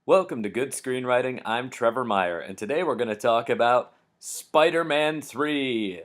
Welcome to Good Screenwriting. I'm Trevor Meyer, and today we're going to talk about Spider-Man 3.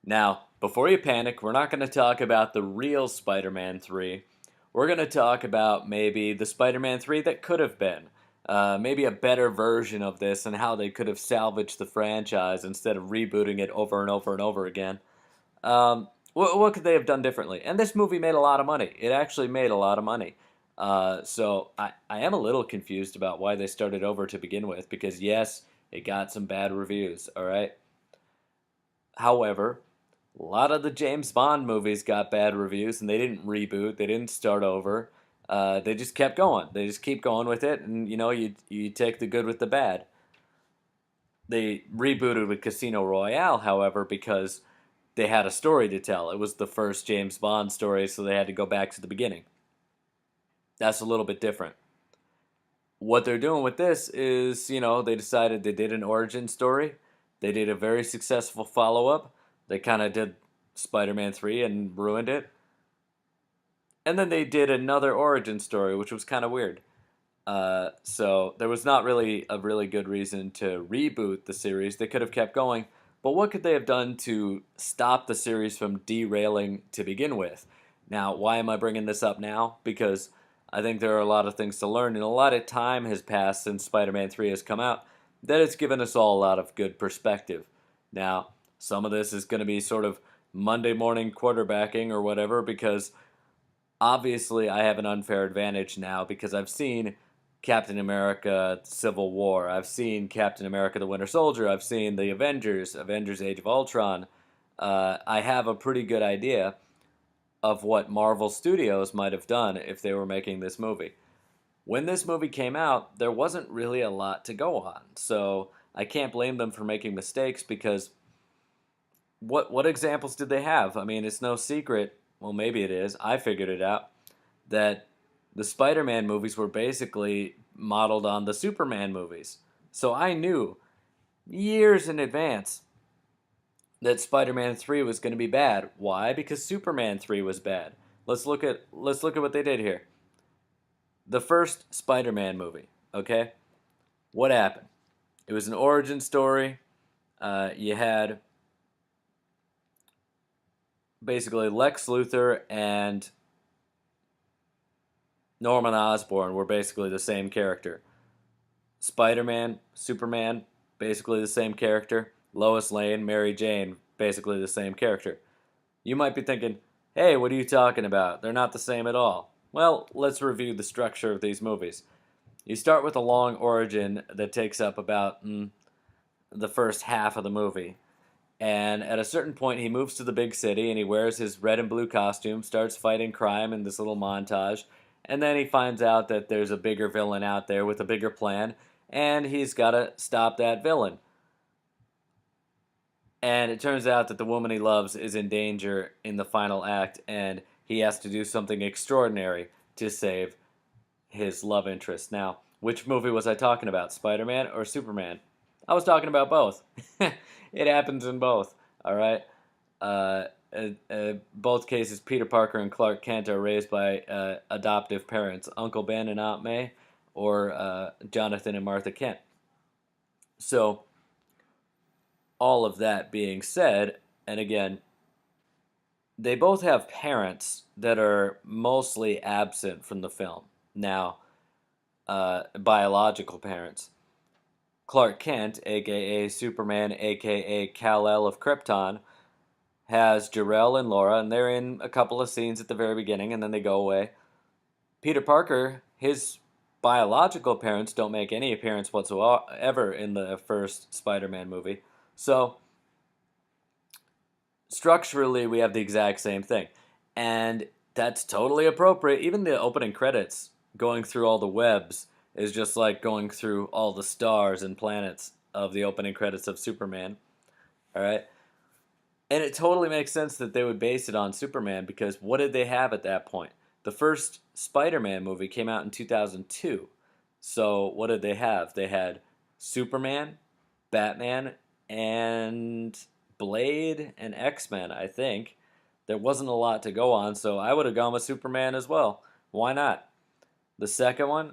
Now, before you panic, we're not going to talk about the real Spider-Man 3. We're going to talk about maybe the Spider-Man 3 that could have been. Maybe a better version of this and how they could have salvaged the franchise instead of rebooting it over and over and over again. What could they have done differently? And this movie made a lot of money. It actually made a lot of money. So I am a little confused about why they started over to begin with, because yes, it got some bad reviews, all right? However, a lot of the James Bond movies got bad reviews, and they didn't reboot, they didn't start over. They just kept going. They just keep going with it, and you take the good with the bad. They rebooted with Casino Royale, however, because they had a story to tell. It was the first James Bond story, so they had to go back to the beginning. That's a little bit different. What they're doing with this is, they decided they did an origin story. They did a very successful follow-up. They kind of did Spider-Man 3 and ruined it. And then they did another origin story, which was kind of weird. So there was not really a really good reason to reboot the series. They could have kept going. But what could they have done to stop the series from derailing to begin with? Now, why am I bringing this up now? Because I think there are a lot of things to learn, and a lot of time has passed since Spider-Man 3 has come out that it's given us all a lot of good perspective. Now, some of this is going to be sort of Monday morning quarterbacking or whatever, because obviously I have an unfair advantage now because I've seen Captain America Civil War, I've seen Captain America the Winter Soldier, I've seen the Avengers Age of Ultron. I have a pretty good idea of what Marvel Studios might have done if they were making this movie. When this movie came out, there wasn't really a lot to go on, so I can't blame them for making mistakes because what examples did they have? I mean, it's no secret, well, maybe it is, I figured it out, that the Spider-Man movies were basically modeled on the Superman movies. So I knew years in advance that Spider-Man 3 was going to be bad. Why? Because Superman 3 was bad. Let's look at what they did here. The first Spider-Man movie, okay? What happened? It was an origin story. You had basically Lex Luthor and Norman Osborn were basically the same character. Spider-Man, Superman, basically the same character. Lois Lane, Mary Jane, basically the same character. You might be thinking, hey, what are you talking about? They're not the same at all. Well, let's review the structure of these movies. You start with a long origin that takes up about the first half of the movie. And at a certain point, he moves to the big city and he wears his red and blue costume, starts fighting crime in this little montage. And then he finds out that there's a bigger villain out there with a bigger plan, and he's got to stop that villain. And it turns out that the woman he loves is in danger in the final act, and he has to do something extraordinary to save his love interest. Now, which movie was I talking about, Spider-Man or Superman? I was talking about both. It happens in both, all right? Both cases, Peter Parker and Clark Kent are raised by adoptive parents, Uncle Ben and Aunt May, or Jonathan and Martha Kent. So, all of that being said, and again, they both have parents that are mostly absent from the film. Now, biological parents. Clark Kent, aka Superman, aka Kal-El of Krypton, has Jor-El and Laura, and they're in a couple of scenes at the very beginning, and then they go away. Peter Parker, his biological parents don't make any appearance whatsoever in the first Spider-Man movie. So, structurally, we have the exact same thing. And that's totally appropriate. Even the opening credits, going through all the webs, is just like going through all the stars and planets of the opening credits of Superman. All right? And it totally makes sense that they would base it on Superman, because what did they have at that point? The first Spider-Man movie came out in 2002. So what did they have? They had Superman, Batman, and Blade and X-Men, I think. There wasn't a lot to go on, so I would have gone with Superman as well. Why not? The second one,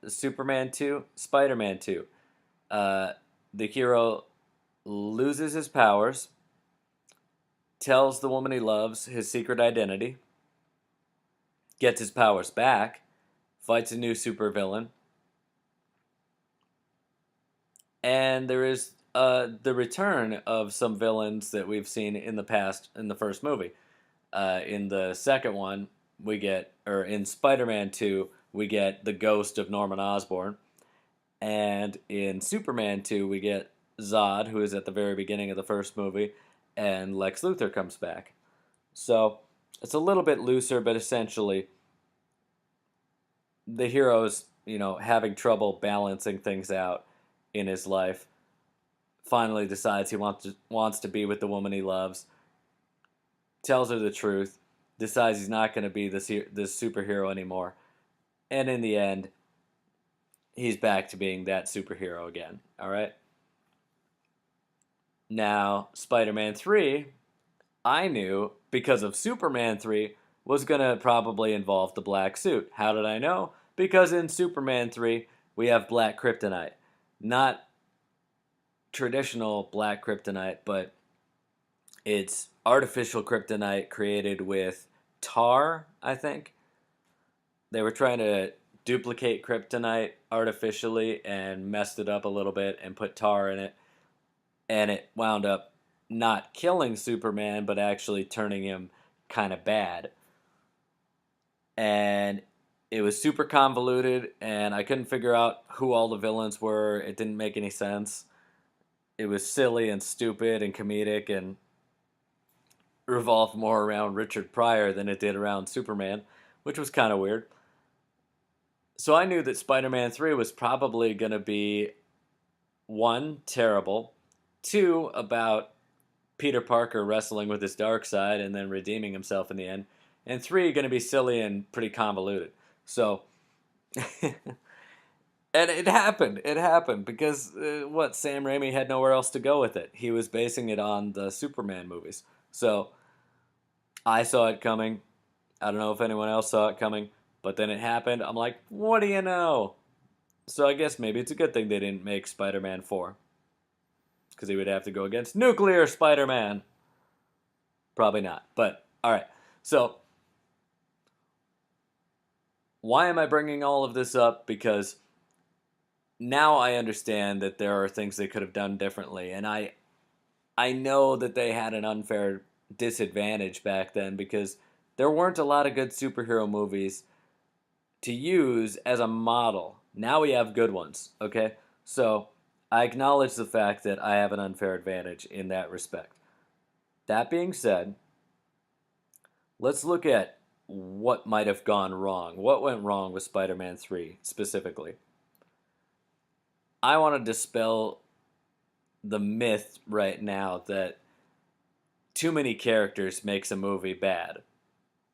Superman 2, Spider-Man 2. Uh, the hero loses his powers, tells the woman he loves his secret identity, gets his powers back, fights a new supervillain, and there is the return of some villains that we've seen in the past in the first movie. In the second one, we get, or in Spider-Man 2, we get the ghost of Norman Osborn. And in Superman 2, we get Zod, who is at the very beginning of the first movie, and Lex Luthor comes back. So it's a little bit looser, but essentially, the hero's, having trouble balancing things out in his life, finally decides he wants to be with the woman he loves, tells her the truth, decides he's not going to be this superhero anymore, and in the end, he's back to being that superhero again. All right. Now, Spider-Man 3, I knew because of Superman 3 was going to probably involve the black suit. How did I know? Because in Superman 3, we have black kryptonite. Not traditional black kryptonite, but it's artificial kryptonite created with tar, I think. They were trying to duplicate kryptonite artificially and messed it up a little bit and put tar in it. And it wound up not killing Superman, but actually turning him kind of bad. And it was super convoluted, and I couldn't figure out who all the villains were. It didn't make any sense. It was silly and stupid and comedic and revolved more around Richard Pryor than it did around Superman, which was kind of weird. So I knew that Spider-Man 3 was probably going to be, one, terrible, two, about Peter Parker wrestling with his dark side and then redeeming himself in the end, and three, going to be silly and pretty convoluted. So, and it happened. It happened because, Sam Raimi had nowhere else to go with it. He was basing it on the Superman movies. So, I saw it coming. I don't know if anyone else saw it coming. But then it happened. I'm like, what do you know? So I guess maybe it's a good thing they didn't make Spider-Man 4. Because he would have to go against nuclear Spider-Man. Probably not. But, alright. So, why am I bringing all of this up? Because now I understand that there are things they could have done differently. And I know that they had an unfair disadvantage back then because there weren't a lot of good superhero movies to use as a model. Now we have good ones, okay? So I acknowledge the fact that I have an unfair advantage in that respect. That being said, let's look at what might have gone wrong. What went wrong with Spider-Man 3 specifically? I want to dispel the myth right now that too many characters makes a movie bad.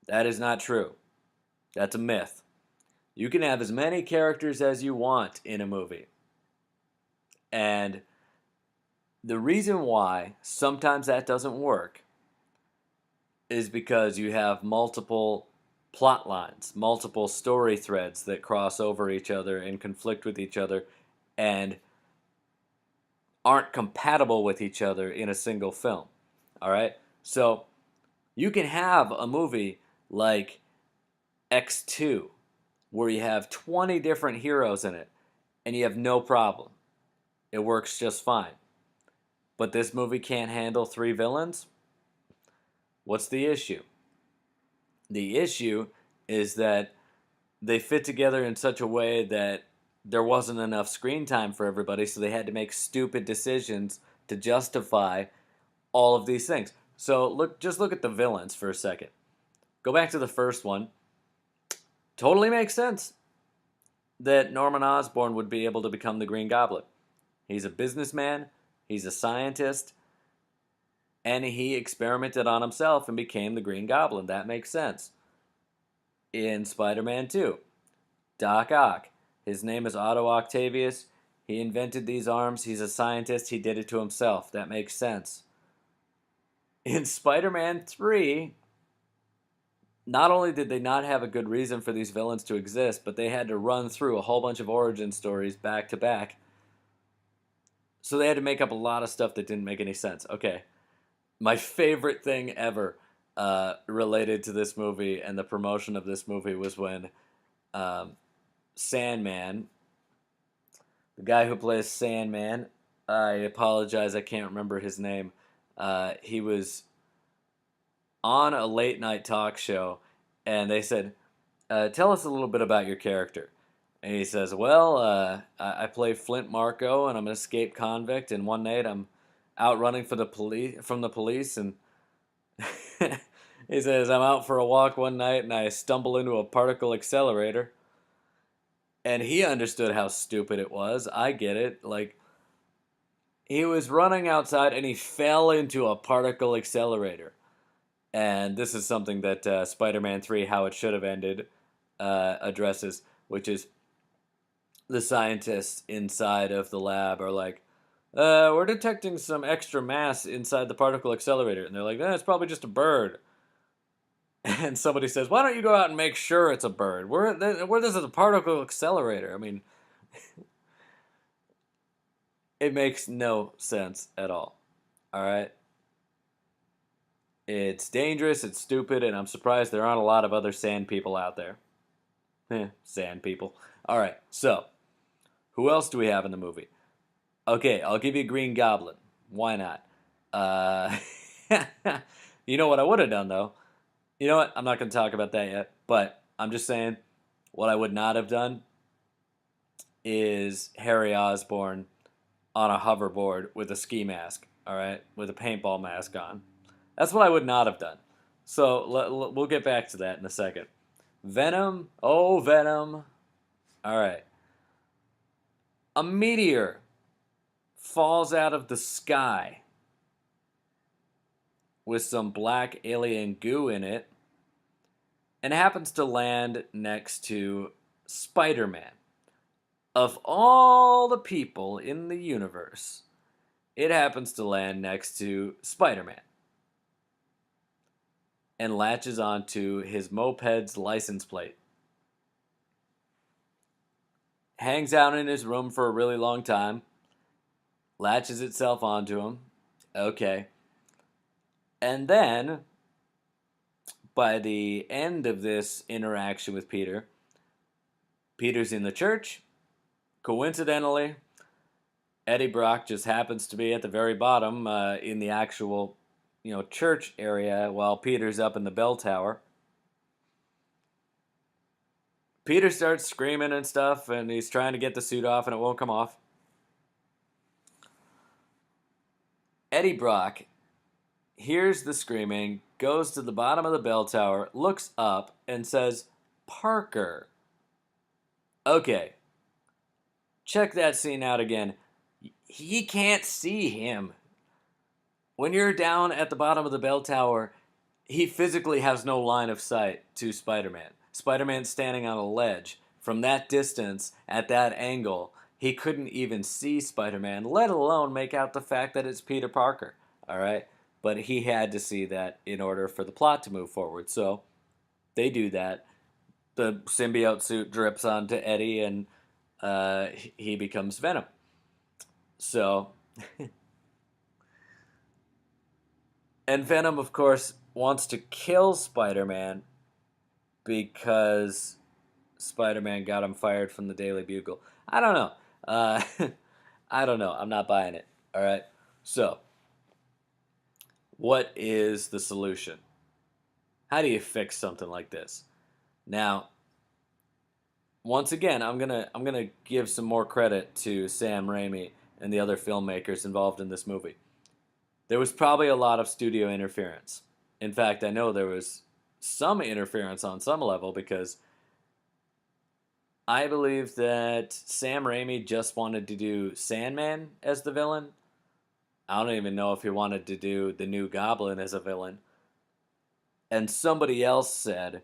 That is not true. That's a myth. You can have as many characters as you want in a movie. And the reason why sometimes that doesn't work is because you have multiple plot lines, multiple story threads that cross over each other and conflict with each other and aren't compatible with each other in a single film. All right? So you can have a movie like X2 where you have 20 different heroes in it, and you have no problem. It works just fine. But this movie can't handle 3 villains? What's the issue? The issue is that they fit together in such a way that there wasn't enough screen time for everybody, so they had to make stupid decisions to justify all of these things. So just look at the villains for a second. Go back to the first one. Totally makes sense that Norman Osborn would be able to become the Green Goblin. He's a businessman, he's a scientist, and he experimented on himself and became the Green Goblin. That makes sense. In Spider-Man 2, Doc Ock. His name is Otto Octavius. He invented these arms. He's a scientist. He did it to himself. That makes sense. In Spider-Man 3, not only did they not have a good reason for these villains to exist, but they had to run through a whole bunch of origin stories back to back. So they had to make up a lot of stuff that didn't make any sense. Okay, my favorite thing ever related to this movie and the promotion of this movie was when um, Sandman, the guy who plays Sandman, I apologize, I can't remember his name. He was on a late night talk show, and they said, "Tell us a little bit about your character." And he says, "Well, I play Flint Marco, and I'm an escaped convict. And one night, I'm out running for the police from the police, and he says I'm out for a walk one night, and I stumble into a particle accelerator." And he understood how stupid it was. I get it. Like, he was running outside, and he fell into a particle accelerator. And this is something that Spider-Man 3, How It Should Have Ended, addresses, which is the scientists inside of the lab are like, we're detecting some extra mass inside the particle accelerator. And they're like, it's probably just a bird. And somebody says, why don't you go out and make sure it's a bird? Where this is a particle accelerator. I mean, it makes no sense at all. All right? It's dangerous, it's stupid, and I'm surprised there aren't a lot of other sand people out there. Sand people. All right, so who else do we have in the movie? Okay, I'll give you Green Goblin. Why not? Uh, you know what I would have done, though? You know what? I'm not going to talk about that yet, but I'm just saying what I would not have done is Harry Osborn on a hoverboard with a ski mask, all right? With a paintball mask on. That's what I would not have done. So we'll get back to that in a second. Venom. Oh, Venom. All right. A meteor falls out of the sky with some black alien goo in it and happens to land next to Spider-Man. Of all the people in the universe, it happens to land next to Spider-Man and latches onto his moped's license plate. Hangs out in his room for a really long time, latches itself onto him. Okay. And then, by the end of this interaction with Peter, Peter's in the church. Coincidentally, Eddie Brock just happens to be at the very bottom in the actual, church area while Peter's up in the bell tower. Peter starts screaming and stuff, and he's trying to get the suit off, and it won't come off. Eddie Brock hears the screaming, goes to the bottom of the bell tower, looks up, and says, "Parker." Okay. Check that scene out again. He can't see him. When you're down at the bottom of the bell tower, he physically has no line of sight to Spider-Man. Spider-Man's standing on a ledge. From that distance, at that angle, he couldn't even see Spider-Man, let alone make out the fact that it's Peter Parker. All right? But he had to see that in order for the plot to move forward. So they do that. The symbiote suit drips onto Eddie, and he becomes Venom. So, and Venom, of course, wants to kill Spider-Man because Spider-Man got him fired from the Daily Bugle. I don't know. I don't know. I'm not buying it. All right. So, what is the solution? How do you fix something like this? Now, once again, I'm gonna give some more credit to Sam Raimi and the other filmmakers involved in this movie. There was probably a lot of studio interference. In fact, I know there was some interference on some level because I believe that Sam Raimi just wanted to do Sandman as the villain. I don't even know if he wanted to do the new Goblin as a villain. And somebody else said,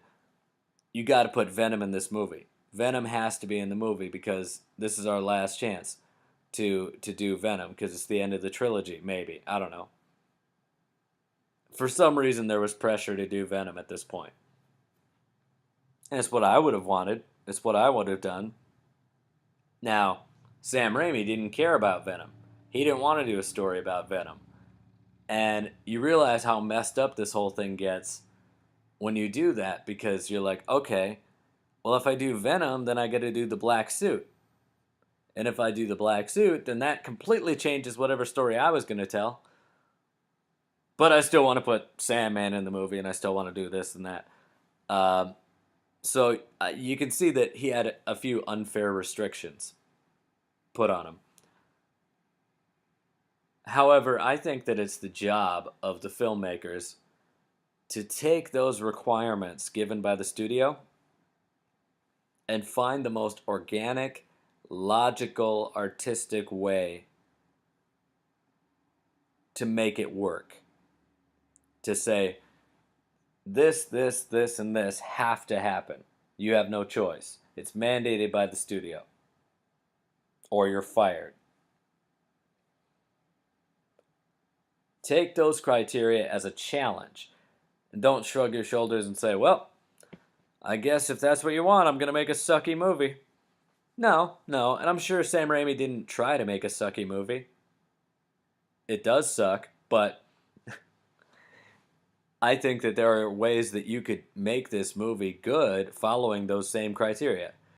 you got to put Venom in this movie. Venom has to be in the movie because this is our last chance to do Venom because it's the end of the trilogy, maybe. I don't know. For some reason, there was pressure to do Venom at this point. And it's what I would have wanted. It's what I would have done. Now, Sam Raimi didn't care about Venom. He didn't want to do a story about Venom. And you realize how messed up this whole thing gets when you do that, because you're like, okay, well, if I do Venom, then I got to do the black suit. And if I do the black suit, then that completely changes whatever story I was going to tell. But I still want to put Sandman in the movie, and I still want to do this and that. Um, so you can see that he had a few unfair restrictions put on him. However, I think that it's the job of the filmmakers to take those requirements given by the studio and find the most organic, logical, artistic way to make it work. To say, this, and this have to happen. You have no choice. It's mandated by the studio. Or you're fired. Take those criteria as a challenge. And don't shrug your shoulders and say, well, I guess if that's what you want, I'm going to make a sucky movie. No, and I'm sure Sam Raimi didn't try to make a sucky movie. It does suck, but I think that there are ways that you could make this movie good following those same criteria.